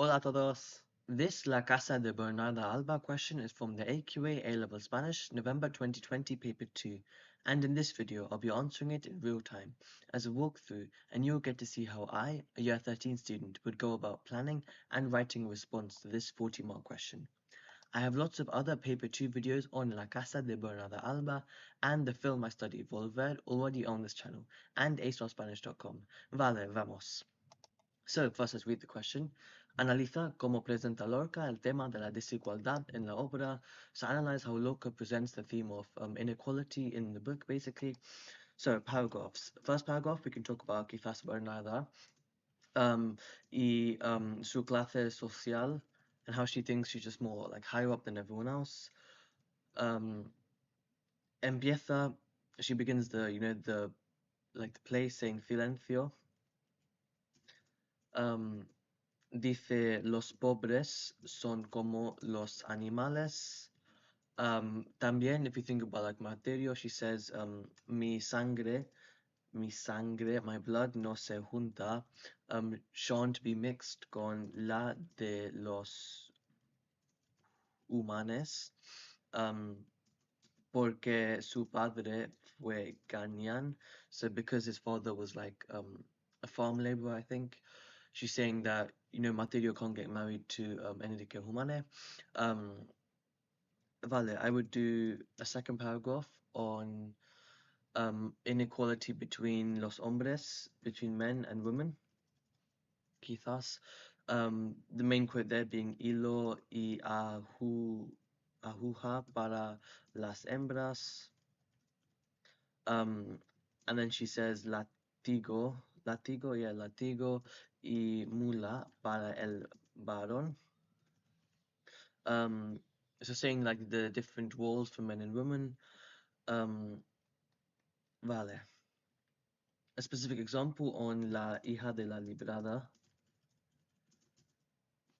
Hola a todos. This La Casa de Bernarda Alba question is from the AQA A-Level Spanish November 2020 paper 2, and in this video I'll be answering it in real time as a walkthrough, and you'll get to see how I, a year 13 student, would go about planning and writing a response to this 40-mark question. I have lots of other paper 2 videos on La Casa de Bernarda Alba and the film I study Volver already on this channel and aStarSpanish.com. Vale, vamos. So, first let's read the question. Analiza cómo presenta Lorca el tema de la desigualdad en la obra. So, analyze how Lorca presents the theme of inequality in the book, basically. So, paragraphs. First paragraph, we can talk about quizás Bernarda y su clase social and how she thinks she's just more like higher up than everyone else. Empieza, she begins the play saying silencio. Dice, los pobres son como los animales. También, if you think about like Martirio, she says, mi sangre, my blood no se junta, shan't be mixed con la de los humanes, porque su padre fue Ghanaian. So because his father was like a farm laborer, I think. She's saying that, Martirio can't get married to Enrique Humane. Vale, I would do a second paragraph on inequality between los hombres, between men and women, quizás. The main quote there being hilo y aguja para las hembras. And then she says latigo, y mula para el varón. So saying like the different roles for men and women. Vale. A specific example on La hija de la librada,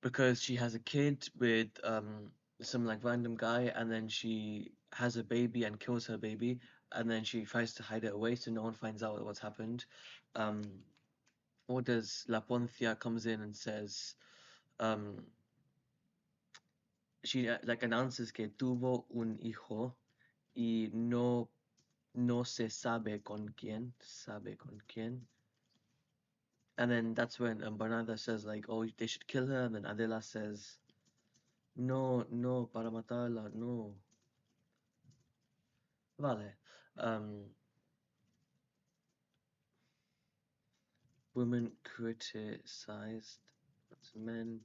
because she has a kid with some like random guy, and then she has a baby and kills her baby, and then she tries to hide it away so no one finds out what's happened. Or does La Poncia comes in and says, she like announces que tuvo un hijo y no se sabe con quién, And then that's when Bernarda says like, oh, they should kill her, and then Adela says, no, para matarla, no. Vale. Women criticized men.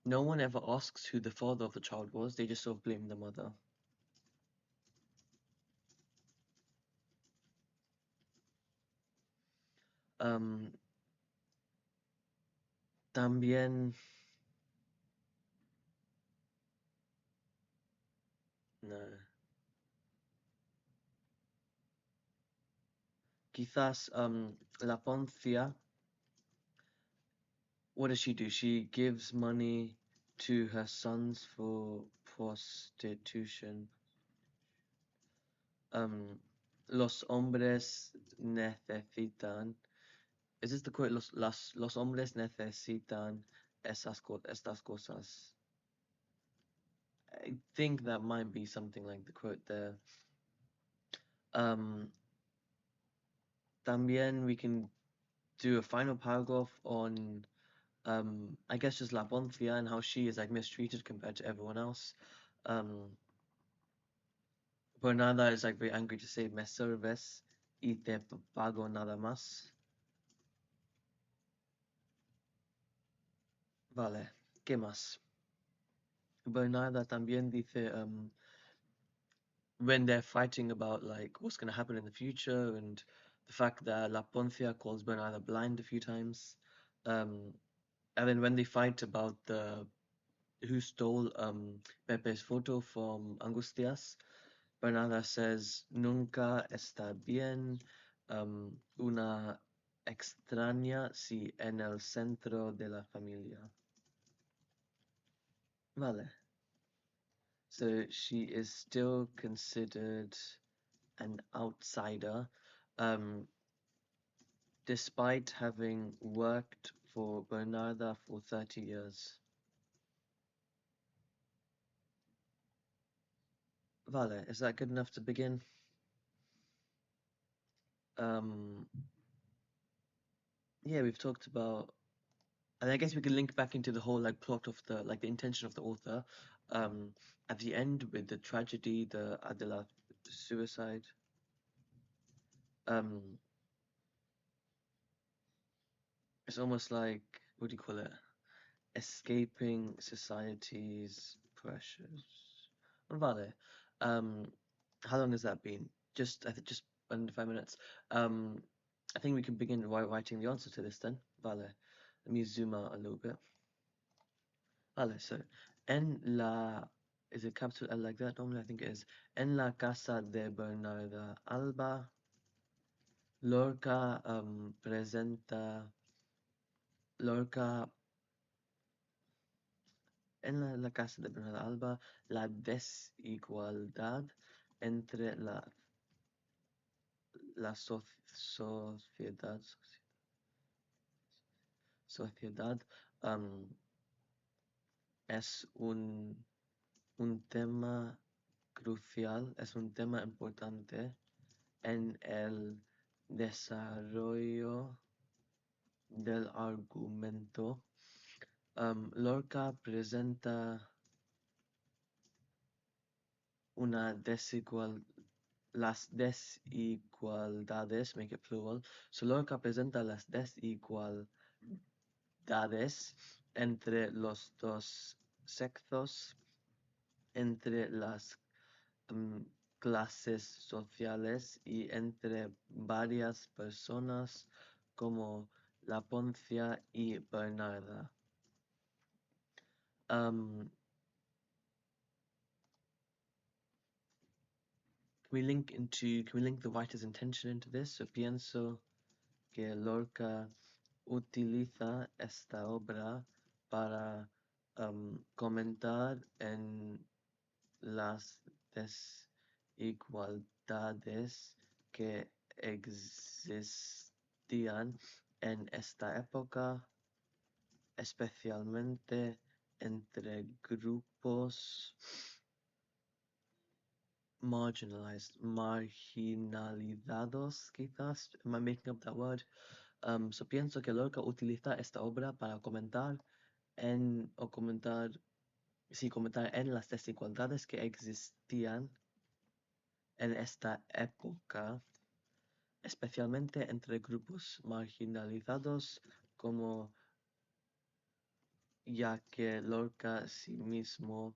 No one ever asks who the father of the child was, they just sort of blame the mother. También, no. Quizás La Poncia, what does she do? She gives money to her sons for prostitution. Los hombres necesitan. Is this the quote? Los hombres necesitan estas cosas. I think that might be something like the quote there. También we can do a final paragraph on, I guess just La Poncia and how she is like mistreated compared to everyone else. Bernarda is like very angry to say me serves y te pago nada más. Vale, ¿qué más? Bernarda también dice, when they're fighting about like what's going to happen in the future and the fact that La Poncia calls Bernarda blind a few times, and then when they fight about who stole Pepe's photo from Angustias, Bernarda says nunca está bien una extraña si en el centro de la familia. Vale. So she is still considered an outsider. despite having worked for Bernarda for 30 years. Vale, is that good enough to begin? Um, yeah, we've talked about, and I guess we can link back into the whole like plot of the like the intention of the author. Um, at the end with the tragedy, the Adela suicide. Um, it's almost like, what do you call it? Escaping society's pressures. Vale. Um, how long has that been? Just I think just under 5 minutes. Um, I think we can begin writing the answer to this then. Vale. Let me zoom out a little bit. Vale, so en la, is it capital L like that? Normally I think it is. En la casa de Bernarda Alba, Lorca Lorca en la casa de Bernarda Alba, la desigualdad entre la sociedad es un tema crucial, es un tema importante en el desarrollo del argumento. Lorca presenta una las desigualdades, make it plural. So Lorca presenta las desigualdades entre los dos sexos, entre las clases sociales y entre varias personas como la Poncia y Bernarda. Can we link the writer's intention into this? So pienso que Lorca utiliza esta obra para comentar en las desigualdades que existían en esta época, especialmente entre grupos marginalizados, quizás. Am I making up that word? So pienso que Lorca utiliza esta obra para comentar comentar en las desigualdades que existían en esta época, especialmente entre grupos marginalizados, como ya que Lorca sí mismo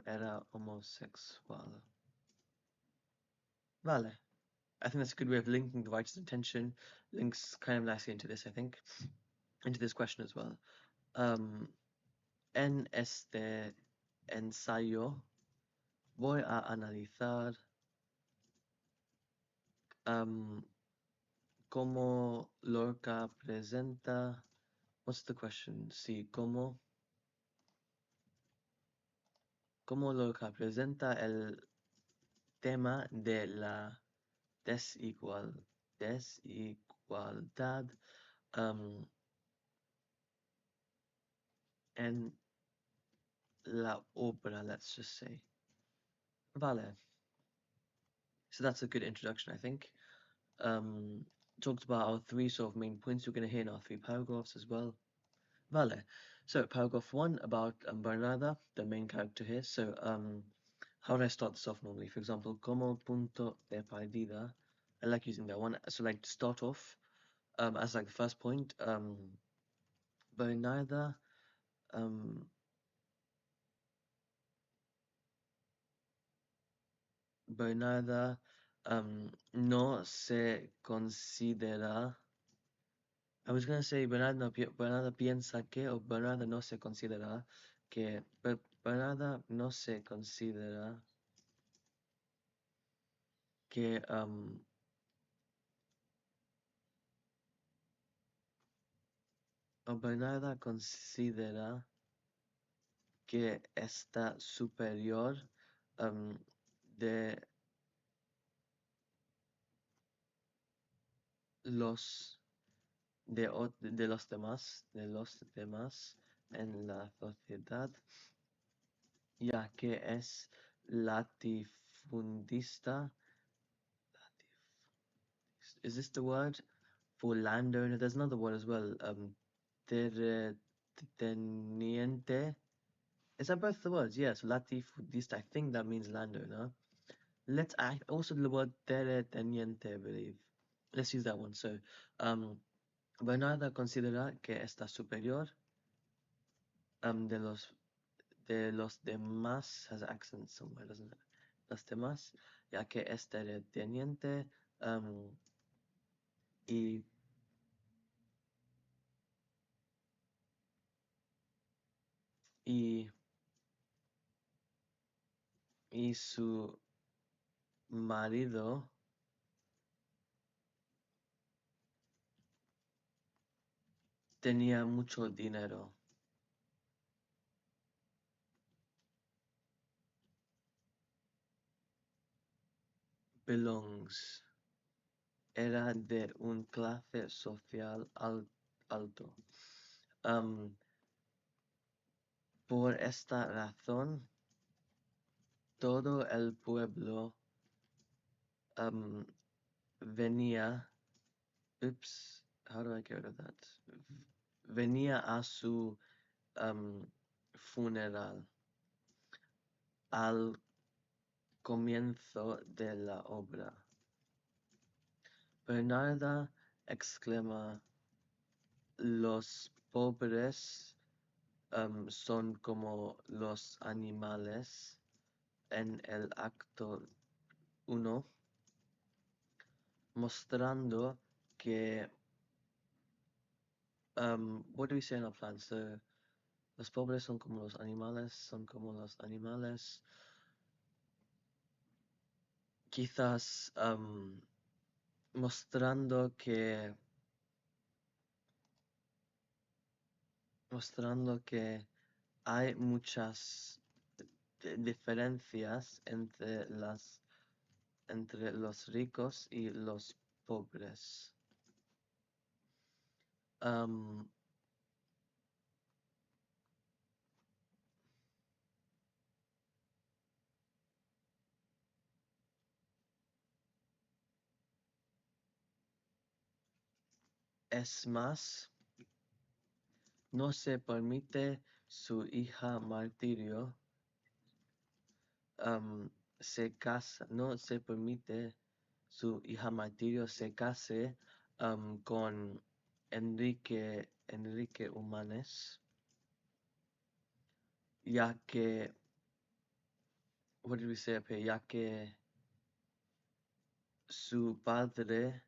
era homosexual. Vale. I think that's a good way of linking the writer's intention. Links kind of nicely into this, I think, into this question as well. En este ensayo voy a analizar cómo Lorca presenta. What's the question? Sí, cómo Lorca presenta el tema de la desigualdad en la obra, let's just say. Vale. So that's a good introduction, I think. Talked about our three sort of main points we're going to hear in our three paragraphs as well. Vale. So paragraph 1 about Bernarda, the main character here. So how do I start this off normally? For example, como punto de partida. I like using that one. So like to start off as like the first point, Bernarda Bernarda no se considera. I was gonna say Bernarda piensa que o Bernarda no se considera que Bernarda no se considera que o Bernarda considera que está superior de los de los demás en la sociedad, ya que es latifundista. Is this the word for landowner? There's another word as well. Terrateniente. Is that both the words? Yes, latifundista. I think that means landowner. Let's also the word terrateniente, I believe. Let's use that one. So, um, Bernarda considera que está superior de los demás. Has an accent somewhere, doesn't it? Los demás, ya que es terrateniente um, y y y su marido tenía mucho dinero. Belongs. Era de un clase social alto. Um, por esta razón, todo el pueblo um, venía. Oops, how do I get rid of that? Venía a su funeral al comienzo de la obra. Bernarda exclama, los pobres son como los animales en el acto 1, mostrando que, what do we say in our plan? So, los pobres son como los animales, quizás mostrando que hay muchas diferencias entre los ricos y los pobres. Es más, no se permite su hija martirio no se permite su hija martirio se case con Enrique Humanes, ya que, what did we say up here? Ya que su padre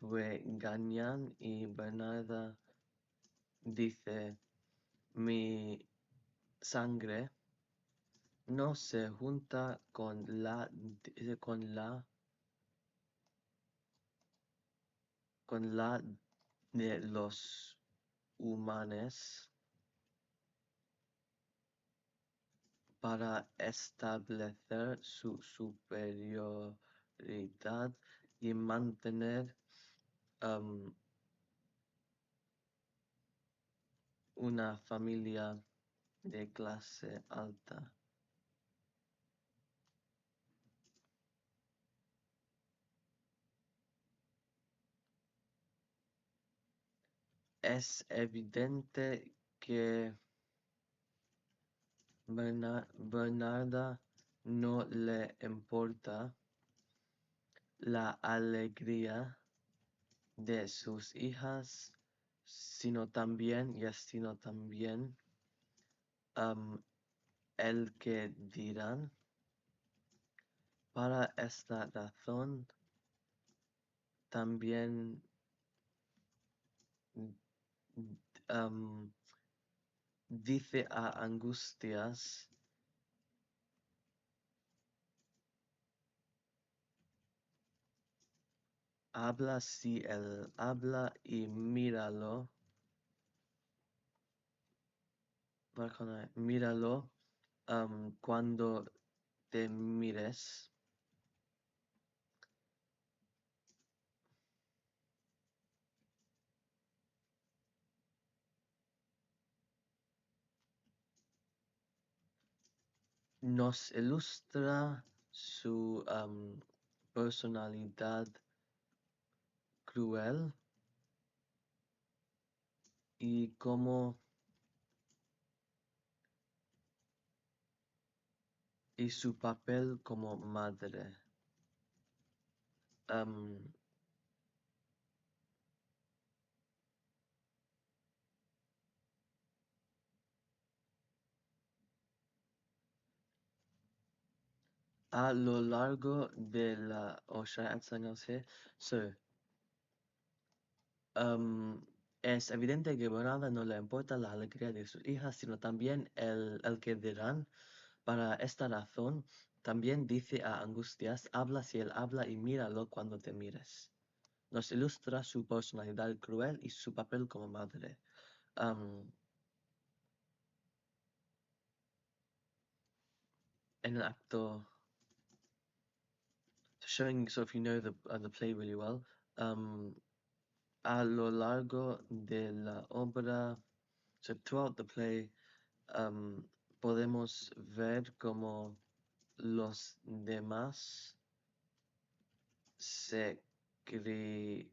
fue Ganyan y Bernarda dice, mi sangre no se junta con la de los humanos para establecer su superioridad y mantener una familia de clase alta. Es evidente que Bernarda no le importa la alegría de sus hijas, sino también el que dirán. Para esta razón, también dice a Angustias, habla y míralo, míralo cuando te mires. nos ilustra su personalidad cruel y como y su papel como madre. Am, a lo largo de la so, am, es evidente que Bernarda no le importa la alegría de sus hijas, sino también el que dirán. Para esta razón, también dice a Angustias, habla si él habla y míralo cuando te mires. Nos ilustra su personalidad cruel y su papel como madre. Um, en el acto, showing, so if you know the play really well, um, a lo largo de la obra, so throughout the play, um, podemos ver como los demás se critica,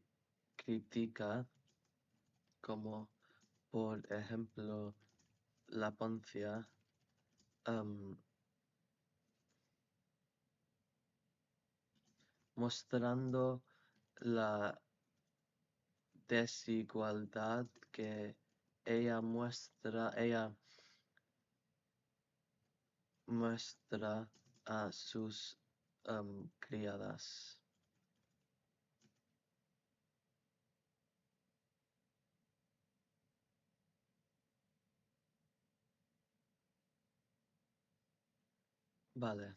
como por ejemplo la Poncia, um, mostrando la desigualdad que ella muestra a sus criadas. Vale,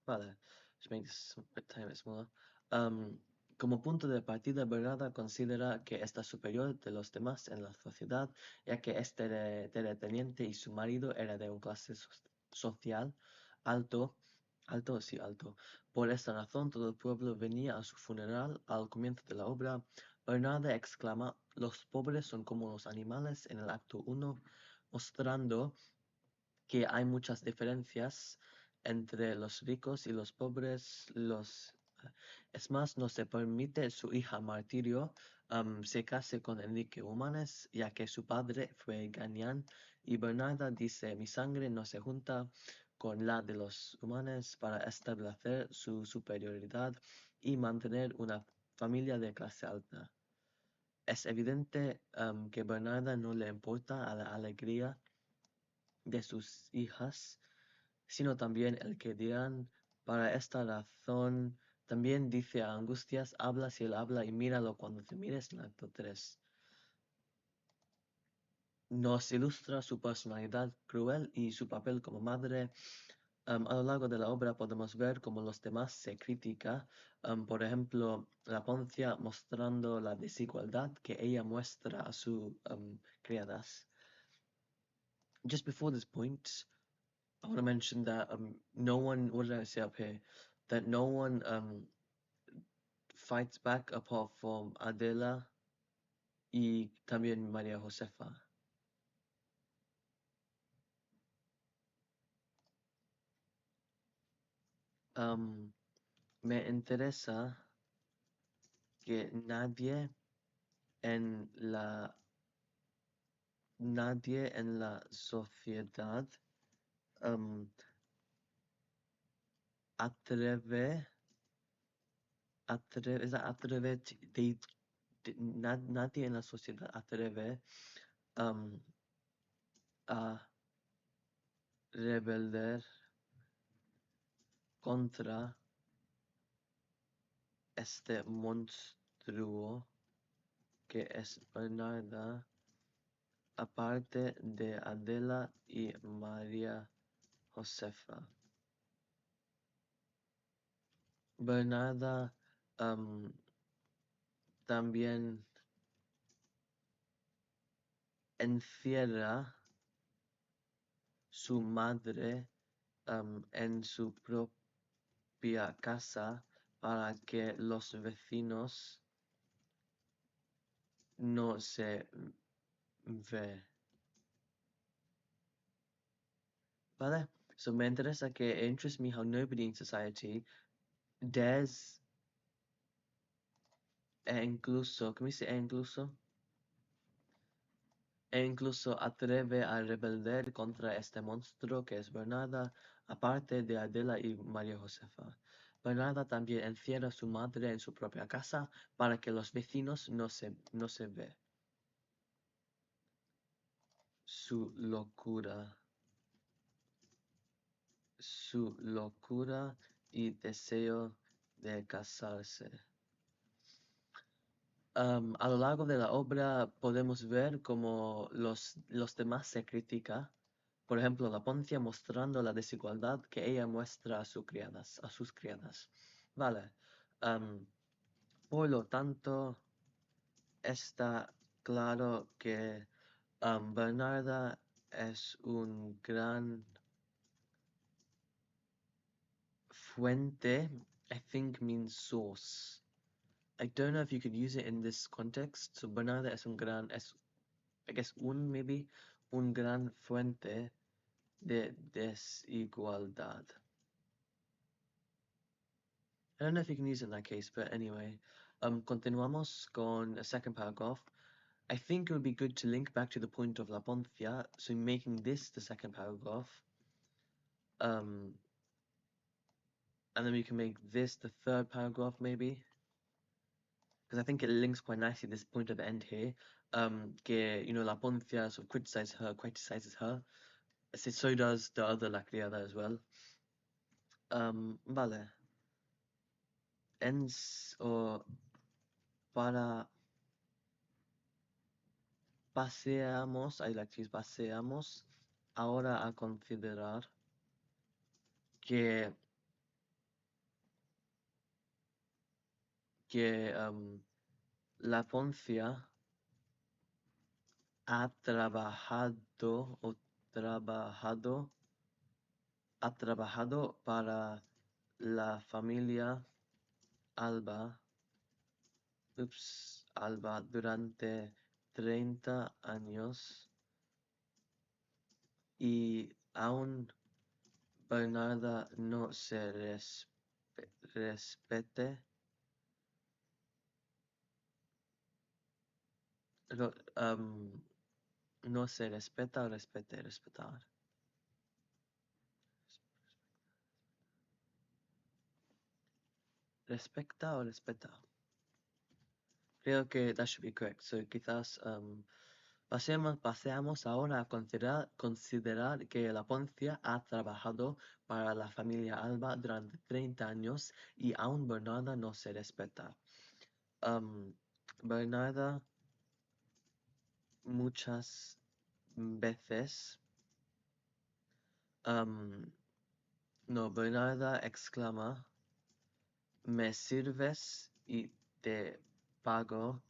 vale. Let's make this a tiny bit smaller. Um, Como punto de partida, Bernarda considera que está superior de los demás en la sociedad, ya que es terrateniente y su marido era de un clase social alto, alto, sí, alto. Por esta razón, todo el pueblo venía a su funeral. Al comienzo de la obra, Bernarda exclama, los pobres son como los animales en el acto 1, mostrando que hay muchas diferencias entre los ricos y los pobres. Es más, no se permite su hija martirio se case con Enrique Humanes, ya que su padre fue Gañán, y Bernarda dice, mi sangre no se junta con la de los Humanes para establecer su superioridad y mantener una familia de clase alta. Es evidente que Bernarda no le importa a la alegría de sus hijas, sino también el que dirán. Para esta razón, también dice a Angustias, habla si él habla y míralo cuando te mires en el acto 3. Nos ilustra su personalidad cruel y su papel como madre. A lo largo de la obra podemos ver cómo los demás se critica. Por ejemplo, la Poncia mostrando la desigualdad que ella muestra a sus criadas. Just before this point, I want to mention that no one, what did I say up here? That no one fights back apart from Adela y también María Josefa. Me interesa que en la nadie en la sociedad um, atreve, is that atreve, nadie en la sociedad atreve um, a rebelde contra este monstruo que es Bernarda, aparte de Adela y María Josefa. Bernarda también encierra su madre en su propia casa para que los vecinos no se ve. Vale? So me interesa que it interests me how nobody in society dares e incluso, ¿cómo dice e incluso? E incluso atreve a rebelde contra este monstruo que es Bernarda, aparte de Adela y María Josefa. Bernarda también encierra a su madre en su propia casa para que los vecinos no se ve. Su locura. Su locura y deseo de casarse. A lo largo de la obra podemos ver cómo los demás se critica. Por ejemplo, la Poncia mostrando la desigualdad que ella muestra a sus criadas. Vale. Por lo tanto, está claro que Bernarda es un gran fuente. I think means source. I don't know if you could use it in this context. So Bernarda I guess maybe, un gran fuente de desigualdad. I don't know if you can use it in that case, but anyway. Continuamos con a second paragraph. I think it would be good to link back to the point of La Poncia, so making this the second paragraph. Um, and then we can make this the third paragraph, maybe. Because I think it links quite nicely this point at the end here. Que, La Poncia sort of criticizes her. So does the other La Criada as well. Vale. O para paseamos, I like to use paseamos, ahora a considerar que la Poncia ha trabajado para la familia Alba, durante 30 años y aún Bernarda no se respete. No se respeta o respetar. Respecta o respeta. Creo que that should be correct. So quizás paseamos ahora a considerar que la Poncia ha trabajado para la familia Alba durante 30 años y aún Bernarda no se respeta. Bernarda muchas veces, Bernarda exclama, me sirves y te pago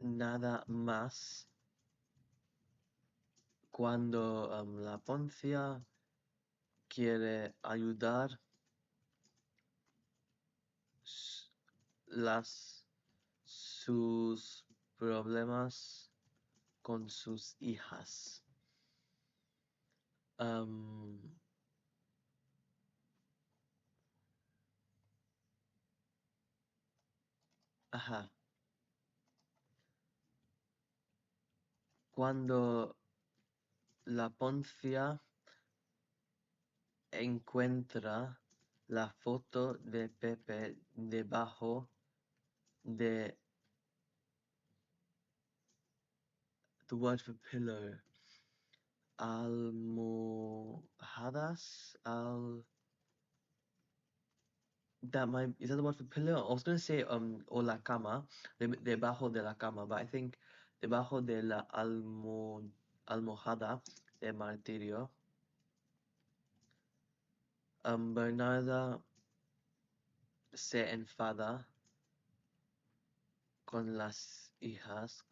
nada más cuando la Poncia quiere ayudar sus problemas con sus hijas. Ajá. Cuando la Poncia encuentra la foto de Pepe debajo de the word for pillow. Almohadas. Is that the word for pillow? I was going to say o la cama, debajo de la cama, but I think debajo de la almohada de martirio. Bernarda se enfada con las hijas,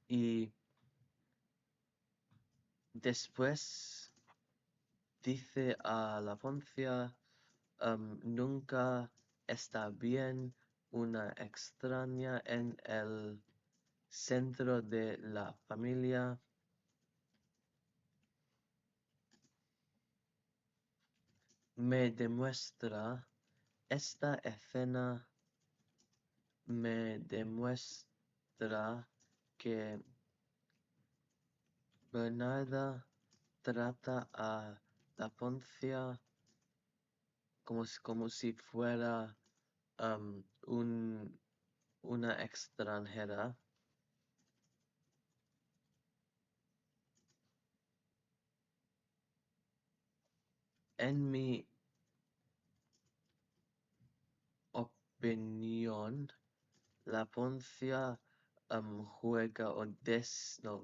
y después dice a la Poncia, nunca está bien una extraña en el centro de la familia, me demuestra, esta escena me demuestra que Bernarda trata a la Poncia como si fuera una extranjera. En mi opinión, la Poncia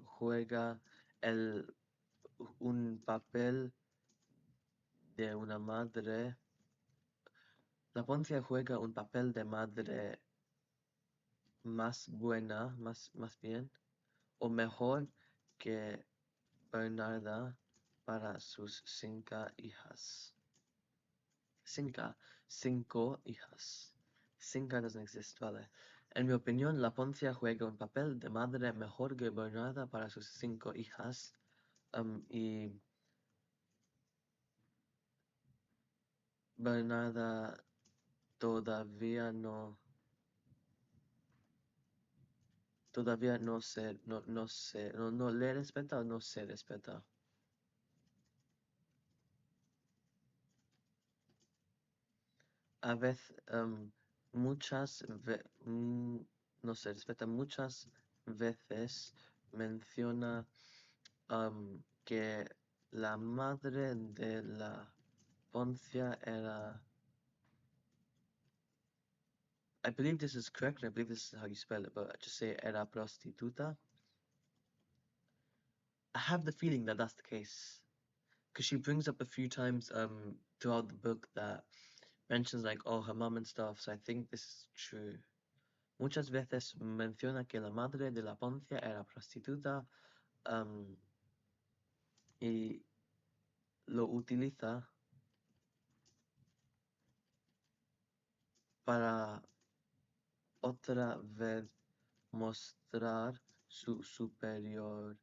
juega el, un papel de una madre. La Poncia juega un papel de madre más buena, más bien, o mejor que Bernarda para sus 5 hijas. Cinco hijas. Cinco doesn't exist, vale. En mi opinión, la Poncia juega un papel de madre mejor que Bernarda para sus 5 hijas. Y Bernarda todavía no le respeta o no se respeta. A veces, no se respeta muchas veces, menciona que la madre de la Poncia era, I believe this is correct, and I believe this is how you spell it, but I just say era prostituta. I have the feeling that that's the case, because she brings up a few times throughout the book that mentions like, oh, her mom and stuff, so I think this is true. Muchas veces menciona que la madre de la Poncia era prostituta y lo utiliza para otra vez mostrar su superioridad.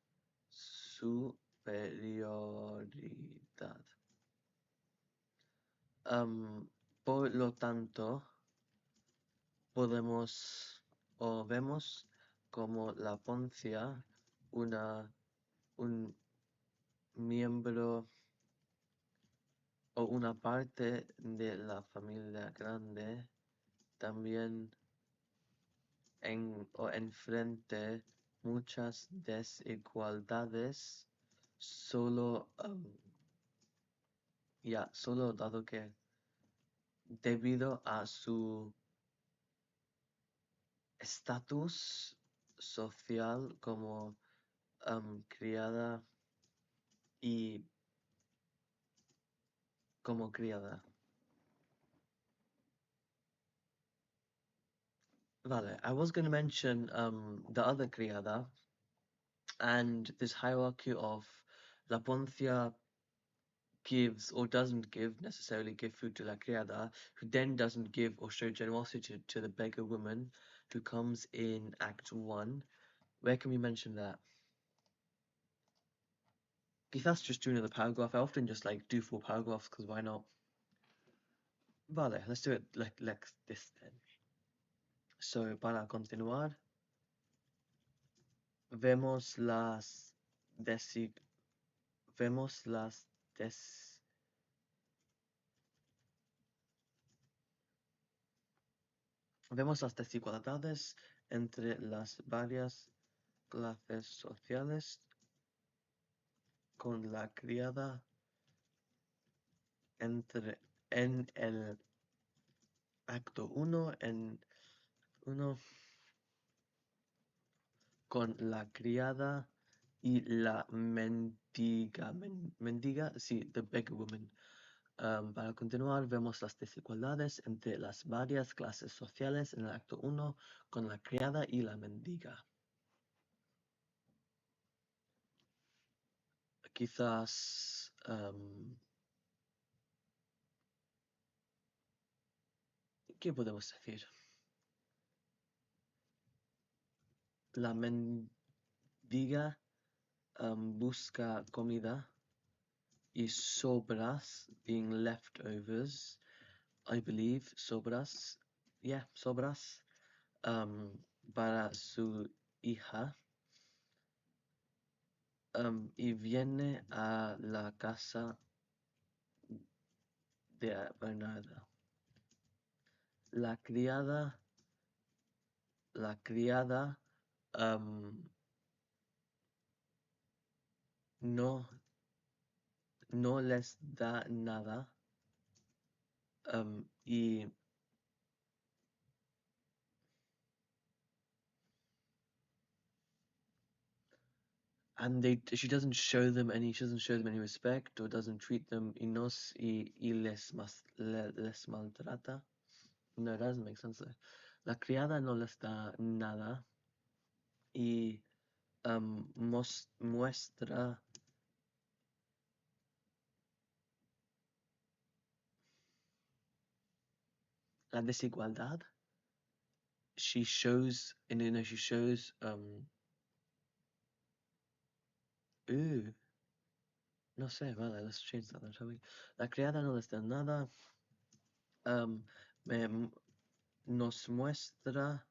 Por lo tanto, podemos o vemos como la Poncia un miembro o una parte de la familia grande también enfrente muchas desigualdades solo solo dado que debido a su estatus social como criada y como criada. Vale, I was going to mention the other criada and this hierarchy of La Poncia gives or doesn't necessarily give food to La Criada, who then doesn't give or show generosity to the beggar woman who comes in Act 1. Where can we mention that? Quizás just do another paragraph. I often just like do 4 paragraphs because why not? Vale, let's do it like this then. So, para continuar, vemos las desi vemos las des vemos las desigualdades entre las varias clases sociales con la criada en el acto 1 con la criada y la mendiga, sí, the beggar woman. Para continuar, vemos las desigualdades entre las varias clases sociales en el acto 1 con la criada y la mendiga. Quizás ¿qué podemos decir? La mendiga busca comida y sobras, being leftovers, I believe, sobras, yeah, sobras, um, para su hija, y viene a la casa de Bernarda. La criada, la criada, um, no, no les da nada, y she doesn't show them any respect or doesn't treat them y les maltrata. No, it doesn't make sense though. La criada no les da nada y muestra la desigualdad. She shows, she shows, ooh, no sé, vale, let's change that then, shall we? La criada no les da nada, um, nos muestra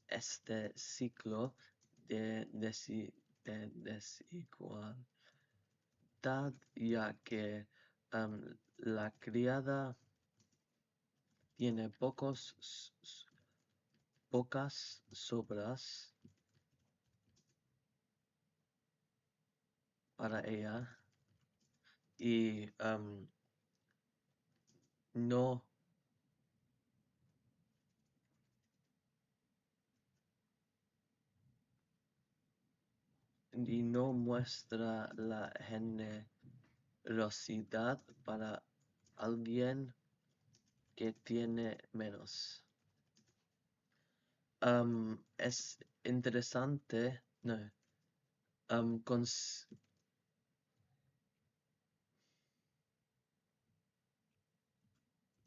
este ciclo de desigualdad, ya que la criada tiene pocas sobras para ella y no, no muestra la generosidad para alguien que tiene menos. Es interesante, no, um, cons-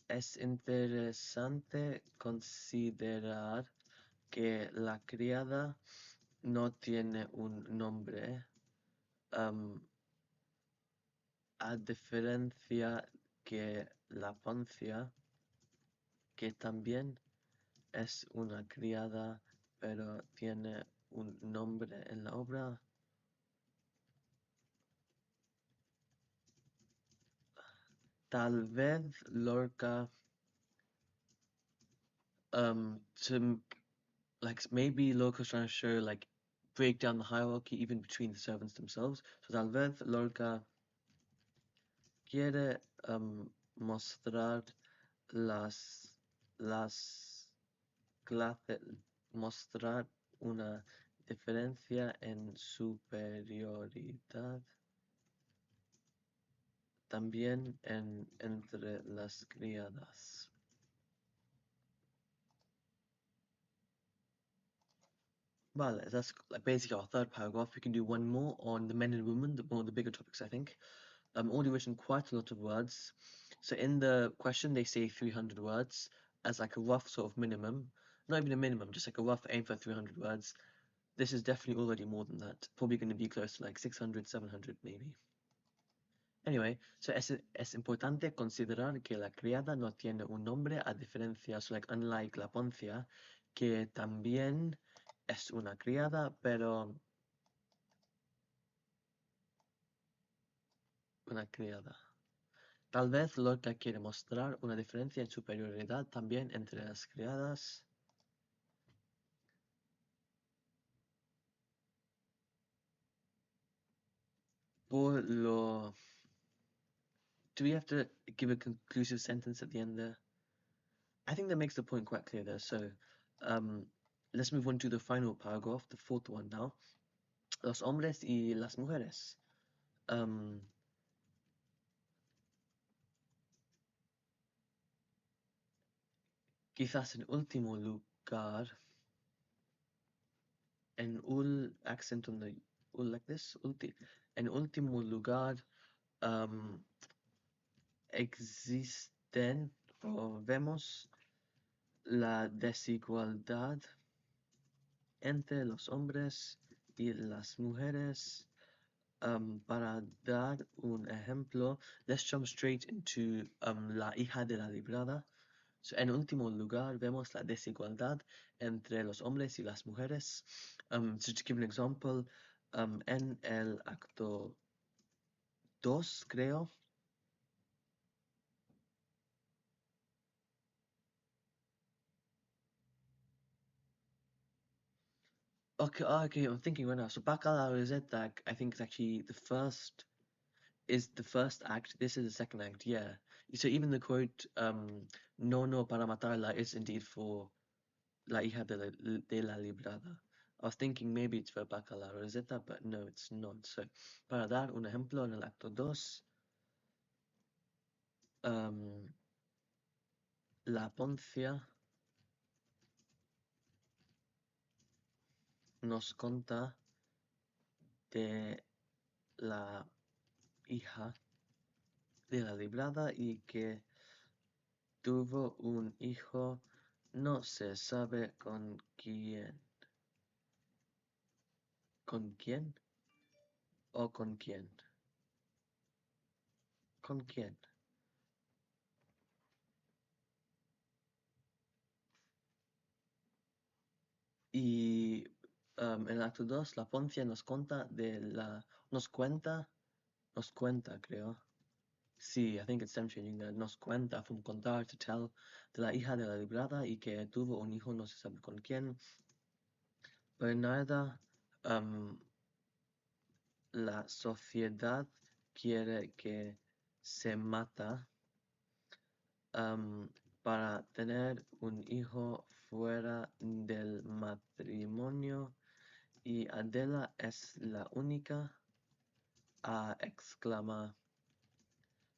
es interesante considerar que la criada no tiene un nombre, a diferencia que la Poncia, que también es una criada, pero tiene un nombre en la obra. Tal vez Lorca, to like maybe Lorca's trying to show like break down the hierarchy even between the servants themselves. So tal vez Lorca quiere mostrar las las clases, mostrar una diferencia en superioridad también entre las criadas. Vale, that's like basically our third paragraph. We can do one more on the men and women, one of the bigger topics, I think. Already written quite a lot of words. So in the question, they say 300 words as like a rough sort of minimum. Not even a minimum, just like a rough aim for 300 words. This is definitely already more than that. Probably going to be close to like 600, 700 maybe. Anyway, so es importante considerar que la criada no tiene un nombre a diferencia, so like unlike la poncia, que también es una criada, pero una criada. Tal vez Lorca quiere mostrar una diferencia en superioridad también entre las criadas. Por lo... Do we have to give a conclusive sentence at the end there? I think that makes the point quite clear there. So let's move on to the final paragraph, the fourth one now. Los hombres y las mujeres. Quizás en último lugar, en un accent on the like this, en último lugar, existen o vemos la desigualdad entre los hombres y las mujeres. Para dar un ejemplo, let's jump straight into la hija de la librada. So, en último lugar, vemos la desigualdad entre los hombres y las mujeres. So to give an example, en el acto 2, creo. Okay, I'm thinking right now. So Bacala Rosetta, I think is actually the first act. This is the second act, yeah. So even the quote, no, no, para matarla is indeed for La hija de la librada. I was thinking maybe it's for Bacala Rosetta, but no, it's not. So, para dar un ejemplo, en el acto 2, la Poncia nos conta de la hija de la librada y que tuvo un hijo, no se sabe con quién. ¿Con quién? ¿O con quién? ¿Con quién? Y en el acto 2, la Poncia nos cuenta nos cuenta, creo. Sí, I think it's them changing that. Nos cuenta, from contar, to tell, de la hija de la librada y que tuvo un hijo, no se sabe con quién. Bernarda, la sociedad quiere que se mata para tener un hijo fuera del matrimonio y Adela es la única a exclamar.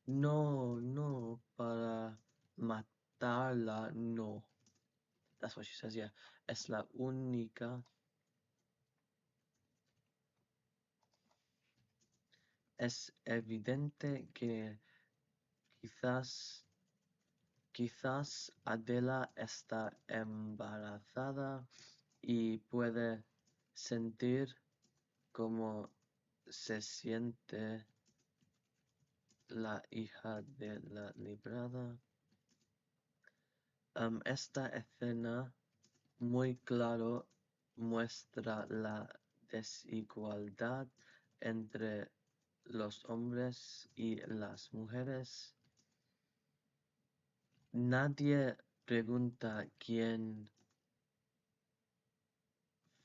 No, no, para matarla, no. That's what she says, yeah. Es la única. Es evidente que quizás, quizás Adela está embarazada y puede sentir cómo se siente la hija de la librada. Esta escena muy claro muestra la desigualdad entre los hombres y las mujeres. Nadie pregunta quién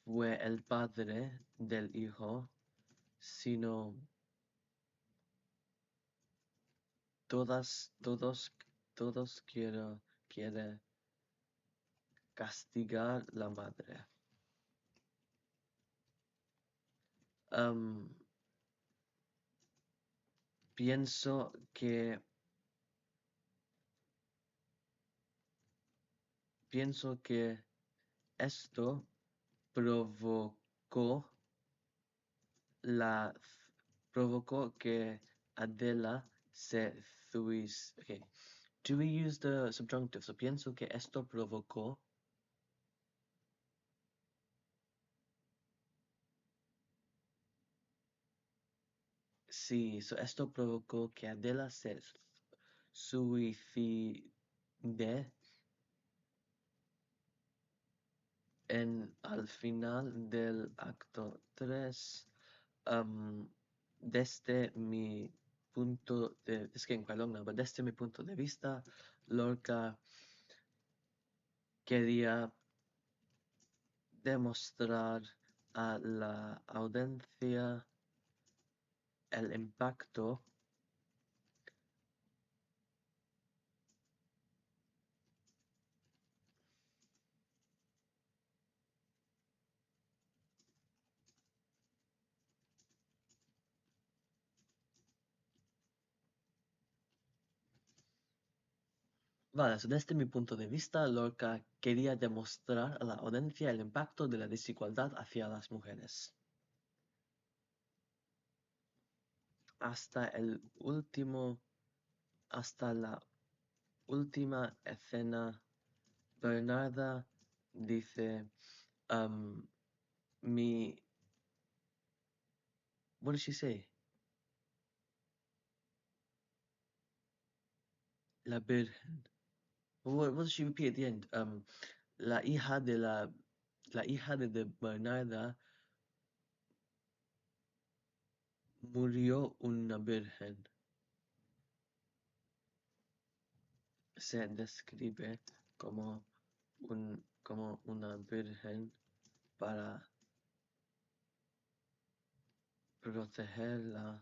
fue el padre del hijo, sino todos quiere castigar la madre. Am, pienso que esto provocó la provocó que Adela se suicidara. Okay. Do we use the subjunctive? So pienso que esto provocó. Sí, so esto provocó que Adela se suicide al final del acto 3. Desde mi punto de, es getting quite long now, but desde mi punto de vista, Lorca quería demostrar a la audiencia el impacto Vale, so desde mi punto de vista, Lorca quería demostrar a la audiencia el impacto de la desigualdad hacia las mujeres. Hasta la última escena, Bernarda dice, Mi, what did she say? La Virgen. What did she repeat at the end? La hija de la hija de Bernarda murió una virgen. Se describe como como una virgen para protegerla.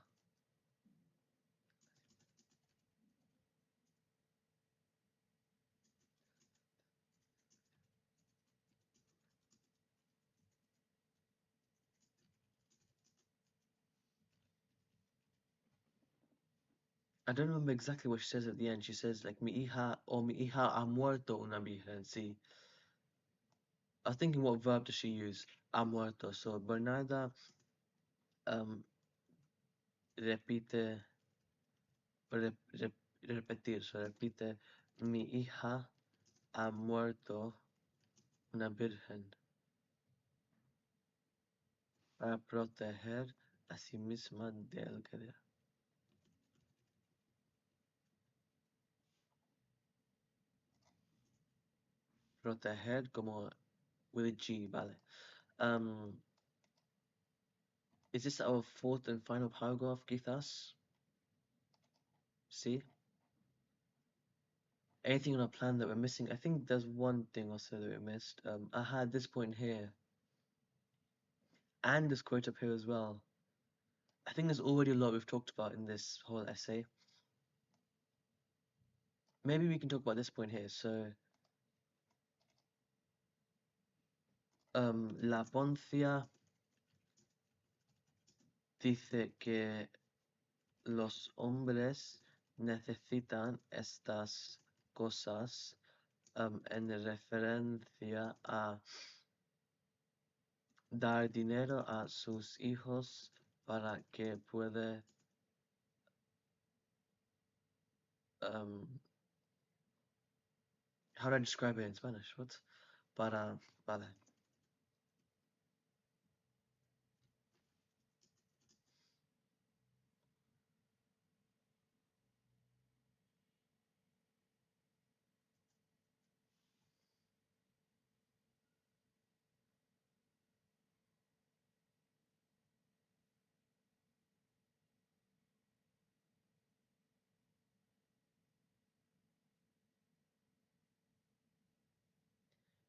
I don't remember exactly what she says at the end. She says like mi hija ha muerto una virgen. See, I was thinking what verb does she use? Ha muerto. So Bernarda um repite repetir. So repite mi hija ha muerto una virgen para proteger a sí misma del querer. Proteger como with a G, vale. Is this our fourth and final paragraph, quizás? See? Anything on our plan that we're missing? I think there's one thing also that we missed. I had this point here. And this quote up here as well. I think there's already a lot we've talked about in this whole essay. Maybe we can talk about this point here. So, La Poncia dice que los hombres necesitan estas cosas en referencia a dar dinero a sus hijos para que pueda how do I describe it in Spanish? What? Para, vale.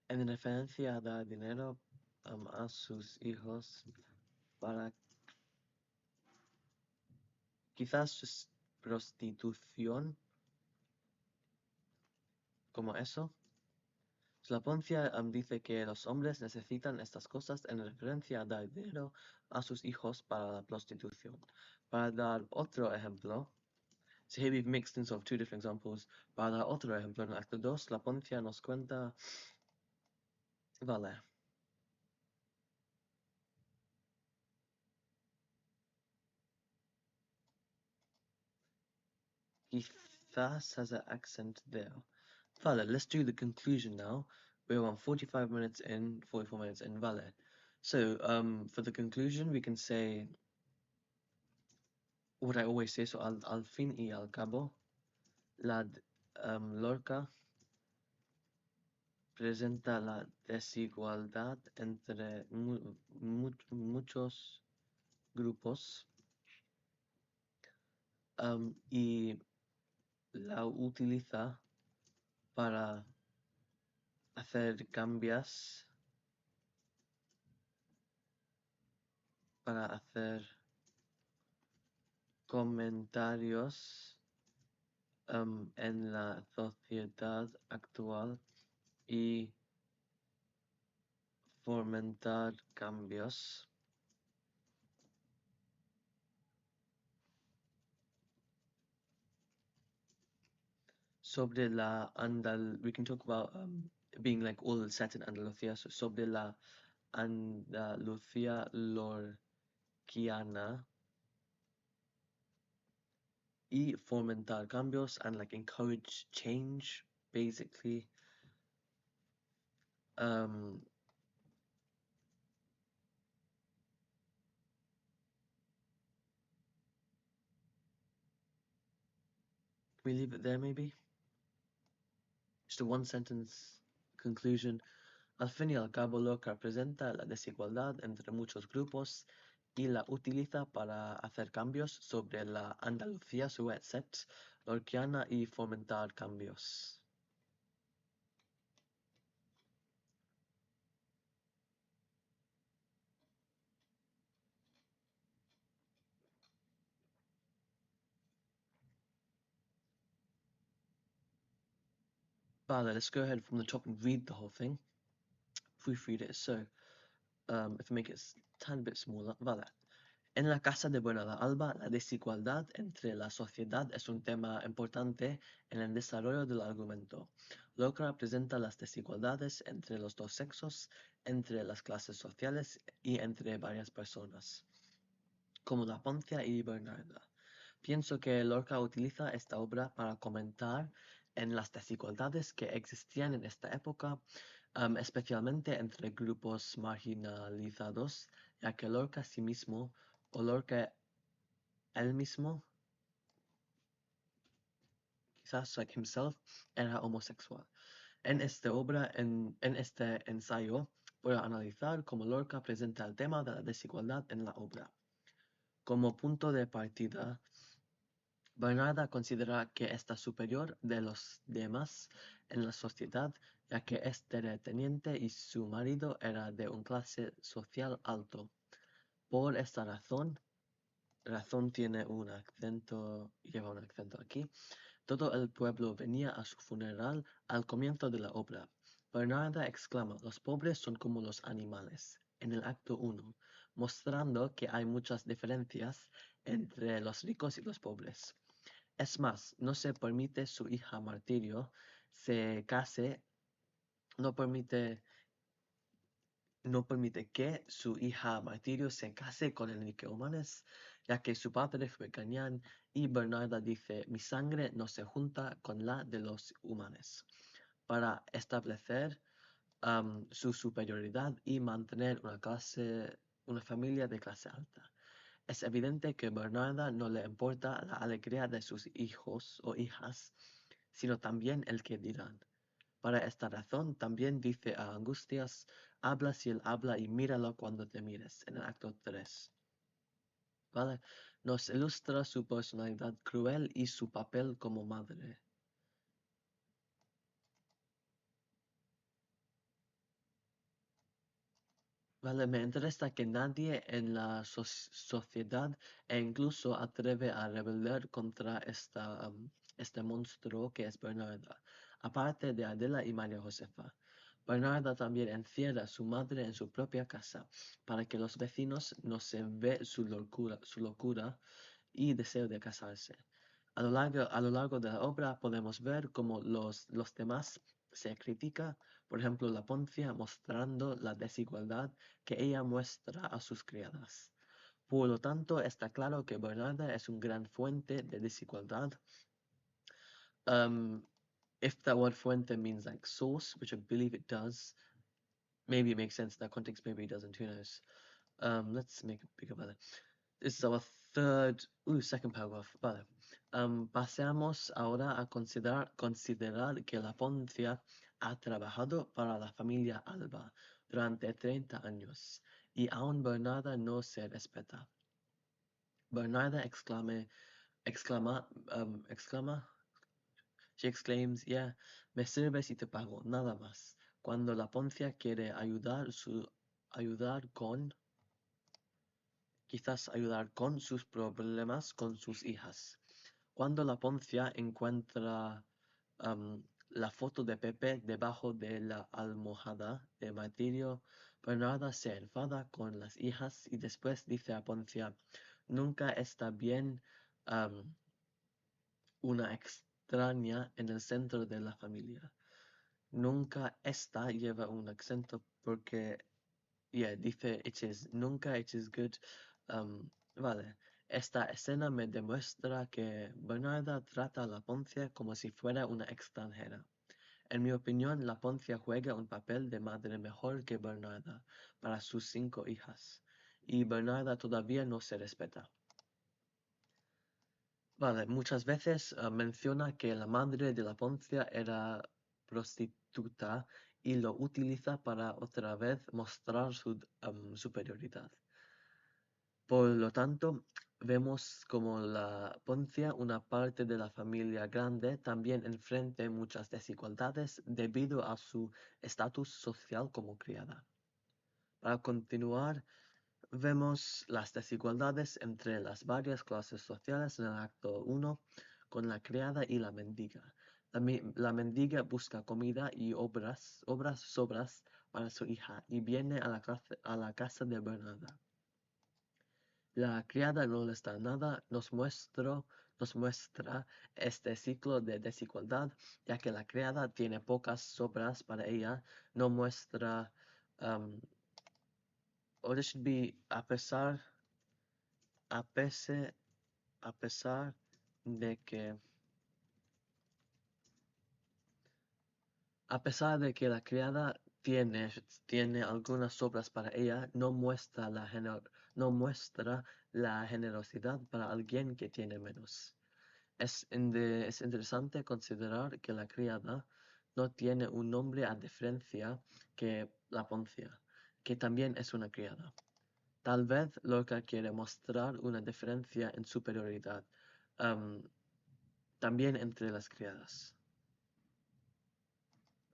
En referencia a dar dinero a sus hijos para quizás just prostitución, como eso. La Poncia dice que los hombres necesitan estas cosas en referencia a dar dinero a sus hijos para la prostitución. Para dar otro ejemplo, so here we've mixed in sort of two different examples. Para dar otro ejemplo, en el acto 2, la Poncia nos cuenta, vale, quizás has an accent there. Vale, let's do the conclusion now. We're on 45 minutes in, 44 minutes in, vale. So, for the conclusion, we can say what I always say, so al fin y al cabo, la Lorca presenta la desigualdad entre muchos grupos y la utiliza para hacer cambios, para hacer comentarios en la sociedad actual y fomentar cambios. Sobre la we can talk about being like all set in Andalucía. So sobre la Andalucía lorquiana y fomentar cambios and like encourage change, basically. we leave it there maybe? Just a one sentence conclusion. Al fin y al cabo, Locke representa la desigualdad entre muchos grupos y la utiliza para hacer cambios sobre la Andalucía set lorquiana y fomentar cambios. Vale, let's go ahead from the top and read the whole thing. Proofread it. So, if I make it a tiny bit smaller. Vale. En la Casa de Bernarda Alba, la desigualdad entre la sociedad es un tema importante en el desarrollo del argumento. Locke representa las desigualdades entre los dos sexos, entre las clases sociales y entre varias personas, como la Poncia y Bernarda. Pienso que Lorca utiliza esta obra para comentar en las desigualdades que existían en esta época, especialmente entre grupos marginalizados, ya que Lorca sí mismo, o Lorca él mismo, quizás like himself, era homosexual. En esta obra, en este ensayo, voy a analizar cómo Lorca presenta el tema de la desigualdad en la obra. Como punto de partida, Bernarda considera que está superior de los demás en la sociedad, ya que es terrateniente y su marido era de un clase social alto. Por esta razón tiene un acento, lleva un acento aquí, todo el pueblo venía a su funeral al comienzo de la obra. Bernarda exclama, los pobres son como los animales, en el acto 1, mostrando que hay muchas diferencias entre los ricos y los pobres. Es más, no se permite su hija martirio se case, no permite, no permite que su hija martirio se case con Enrique Humanes, ya que su padre fue cañán y Bernarda dice, mi sangre no se junta con la de los Humanes, para establecer su superioridad y mantener una familia de clase alta. Es evidente que Bernarda no le importa la alegría de sus hijos o hijas, sino también el que dirán. Para esta razón también dice a Angustias, habla si él habla y míralo cuando te mires, en el acto 3. ¿Vale? Nos ilustra su personalidad cruel y su papel como madre. Vale, me interesa que nadie en la sociedad e incluso atreve a rebelar contra este monstruo que es Bernarda, aparte de Adela y María Josefa. Bernarda también encierra a su madre en su propia casa, para que los vecinos no se ve su locura y deseo de casarse. A lo largo de la obra podemos ver cómo los demás se critica, por ejemplo, la Poncia mostrando la desigualdad que ella muestra a sus criadas. Por lo tanto, está claro que Bernarda es una gran fuente de desigualdad. If that word fuente means like source, which I believe it does, maybe it makes sense in that context, maybe it doesn't, who knows. Let's make it bigger, vale. This is our second paragraph, vale. Pasemos ahora a considerar que la Poncia ha trabajado para la familia Alba durante 30 años y aún Bernarda no se respeta. Bernarda she exclaims, yeah, me sirves y te pago, nada más. Cuando la Poncia quiere quizás ayudar con sus problemas con sus hijas. Cuando la Poncia encuentra la foto de Pepe debajo de la almohada de Martirio, Bernarda se enfada con las hijas y después dice a Poncia, nunca está bien una extraña en el centro de la familia. Nunca esta lleva un acento porque, dice nunca it is good. Vale, esta escena me demuestra que Bernarda trata a la Poncia como si fuera una extranjera. En mi opinión, la Poncia juega un papel de madre mejor que Bernarda para sus 5 hijas, y Bernarda todavía no se respeta. Vale, muchas veces menciona que la madre de la Poncia era prostituta y lo utiliza para otra vez mostrar su superioridad. Por lo tanto, vemos como la Poncia, una parte de la familia grande, también enfrenta muchas desigualdades debido a su estatus social como criada. Para continuar, vemos las desigualdades entre las varias clases sociales en el acto 1 con la criada y la mendiga. La mendiga busca comida y obras sobras para su hija y viene a la casa de Bernarda. La criada no les da nada, nos muestra este ciclo de desigualdad, ya que la criada tiene pocas sobras para ella, no muestra, or it should be a pese, a pesar de que, a pesar de que la criada tiene algunas sobras para ella, no muestra la generosidad para alguien que tiene menos. Es interesante considerar que la criada no tiene un nombre a diferencia que la Poncia, que también es una criada. Tal vez Lorca quiere mostrar una diferencia en superioridad, am, también entre las criadas.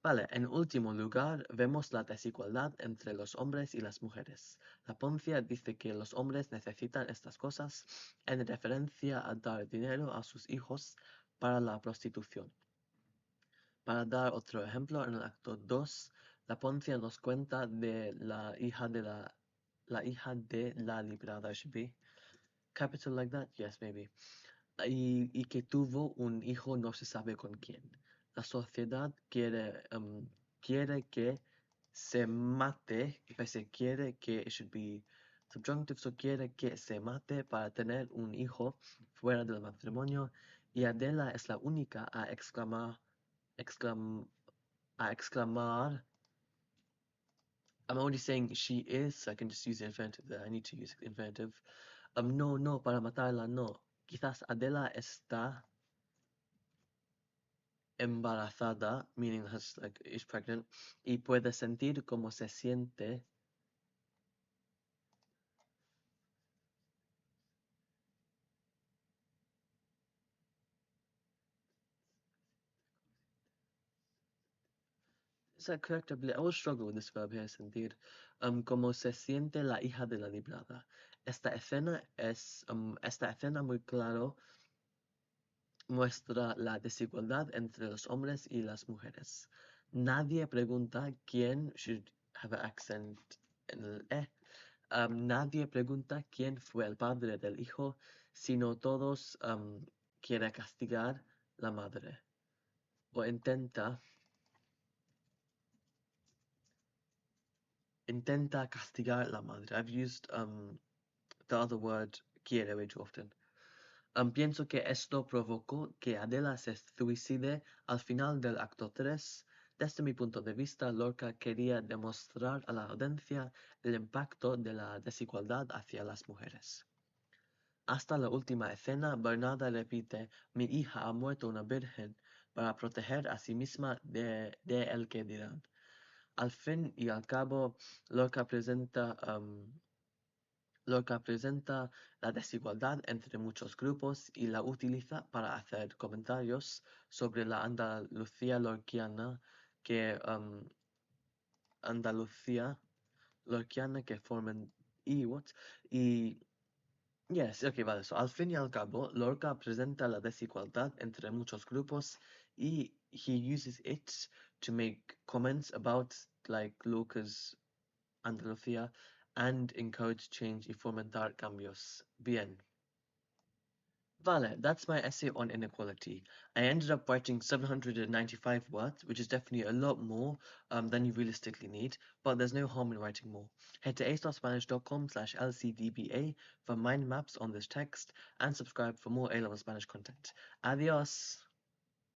Vale, en último lugar, vemos la desigualdad entre los hombres y las mujeres. La Poncia dice que los hombres necesitan estas cosas en referencia a dar dinero a sus hijos para la prostitución. Para dar otro ejemplo, en el acto 2, la Poncia nos cuenta de la hija de la librada, should be. Capital like that? Yes, maybe. Y que tuvo un hijo no se sabe con quién. La sociedad quiere que se mate, quiere que it should be subjunctive, so quiere que se mate para tener un hijo fuera del matrimonio, y Adela es la única exclam- a exclamar. I'm already saying she is, so I can just use the infinitive there. I need to use infinitive. No, no, para matarla, no. Quizás Adela está embarazada, meaning has like is pregnant, y puede sentir cómo se siente. Is that correct? I will struggle with this verb here, sentir. Como se siente la hija de la librada. Esta escena muy claro muestra la desigualdad entre los hombres y las mujeres. Nadie pregunta quién should have an accent en el e. Nadie pregunta quién fue el padre del hijo, sino todos quieren castigar la madre o intenta castigar la madre. I've used the other word quiere way too often. Pienso que esto provocó que Adela se suicide al final del acto 3. Desde mi punto de vista, Lorca quería demostrar a la audiencia el impacto de la desigualdad hacia las mujeres. Hasta la última escena, Bernarda repite: "Mi hija ha muerto una virgen", para proteger a sí misma de el que dirán. Al fin y al cabo, Lorca presenta la desigualdad entre muchos grupos y la utiliza para hacer comentarios sobre la Andalucía lorquiana que Andalucía lorquiana que forman y yes, okay, vale. So, al fin y al cabo, Lorca presenta la desigualdad entre muchos grupos y he uses it to make comments about like Lorca's Andalucía and encourage change y fomentar cambios. Bien. Vale, that's my essay on inequality. I ended up writing 795 words, which is definitely a lot more than you realistically need, but there's no harm in writing more. Head to a-spanish.com/lcdba for mind maps on this text and subscribe for more A-level Spanish content. Adios!